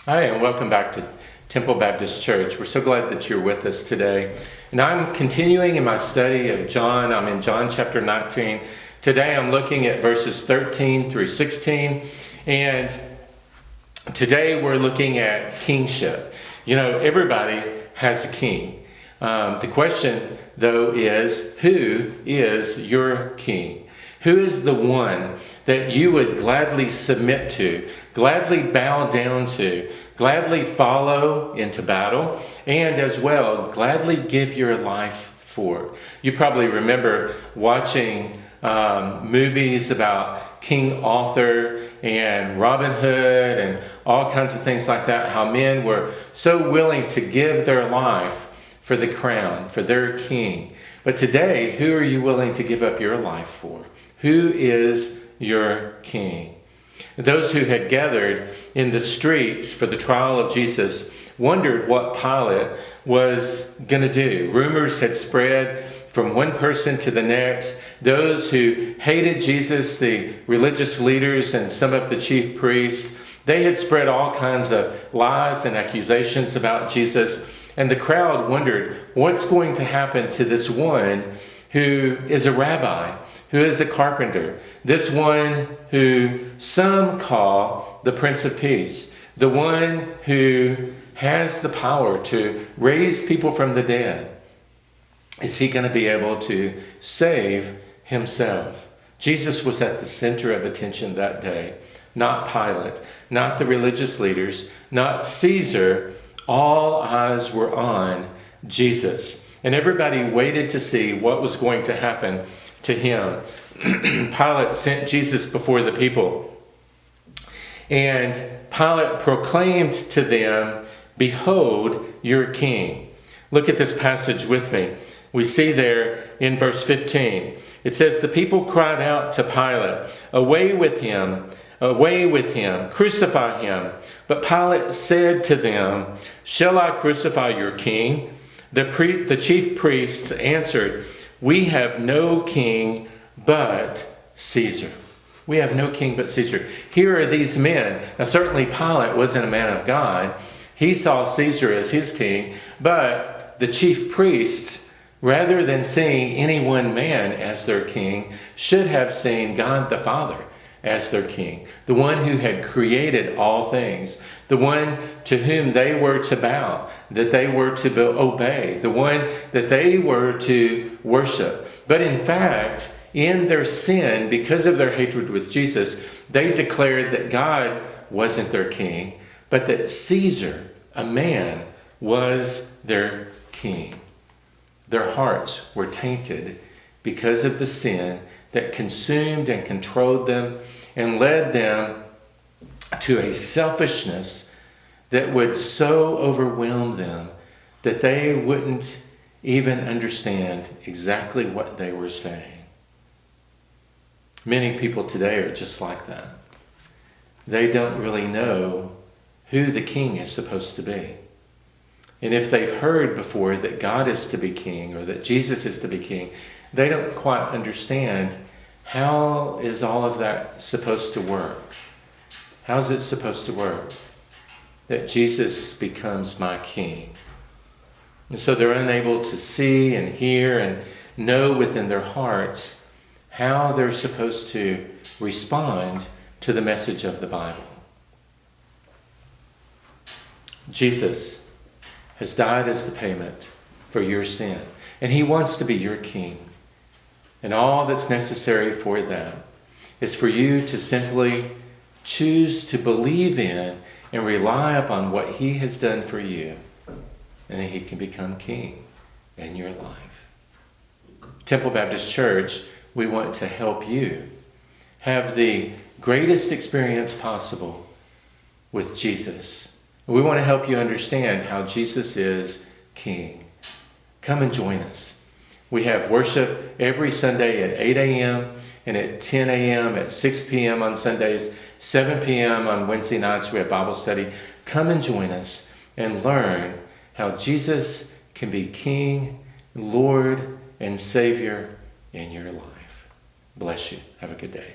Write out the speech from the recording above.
Hi, and welcome back to Temple Baptist Church. We're so glad that you're with us today. And I'm continuing in my study of John. I'm in John chapter 19. Today I'm looking at verses 13 through 16. And today we're looking at kingship. You know, everybody has a king. The question, though, is who is your king? Who is the one that you would gladly submit to, gladly bow down to, gladly follow into battle, and as well, gladly give your life for? You probably remember watching movies about King Arthur and Robin Hood and all kinds of things like that, how men were so willing to give their life for the crown, for their king. But today, who are you willing to give up your life for? Who is your king? Those who had gathered in the streets for the trial of Jesus wondered what Pilate was going to do. Rumors had spread from one person to the next. Those who hated Jesus, the religious leaders and some of the chief priests, they had spread all kinds of lies and accusations about Jesus. And the crowd wondered, what's going to happen to this one who is a rabbi, who is a carpenter, this one who some call the Prince of Peace, the one who has the power to raise people from the dead? Is he going to be able to save himself? Jesus was at the center of attention that day, not Pilate, not the religious leaders, not Caesar. All eyes were on Jesus, and everybody waited to see what was going to happen to him. Pilate sent Jesus before the people, and Pilate proclaimed to them, "Behold your king." Look at this passage with me. We see there in verse 15, it says, "The people cried out to Pilate, 'Away with him! Away with him! Crucify him!' But Pilate said to them, 'Shall I crucify your king?' The chief priests answered, 'We have no king but Caesar.'" We have no king but Caesar. Here are these men. Now certainly Pilate wasn't a man of God. He saw Caesar as his king, but the chief priests, rather than seeing any one man as their king, should have seen God the Father as their king, the one who had created all things, the one to whom they were to bow, that they were to obey, the one that they were to worship. But in fact, in their sin, because of their hatred with Jesus, they declared that God wasn't their king, but that Caesar, a man, was their king. Their hearts were tainted because of the sin that consumed and controlled them and led them to a selfishness that would so overwhelm them that they wouldn't even understand exactly what they were saying. Many people today are just like that. They don't really know who the king is supposed to be. And if they've heard before that God is to be king or that Jesus is to be king, they don't quite understand, how is all of that supposed to work? How's it supposed to work that Jesus becomes my king? And so they're unable to see and hear and know within their hearts how they're supposed to respond to the message of the Bible. Jesus has died as the payment for your sin, and he wants to be your king. And all that's necessary for that is for you to simply choose to believe in and rely upon what he has done for you, and then he can become king in your life. Temple Baptist Church, we want to help you have the greatest experience possible with Jesus. We want to help you understand how Jesus is king. Come and join us. We have worship every Sunday at 8 a.m. and at 10 a.m., at 6 p.m. on Sundays, 7 p.m. on Wednesday nights. We have Bible study. Come and join us and learn how Jesus can be King, Lord, and Savior in your life. Bless you. Have a good day.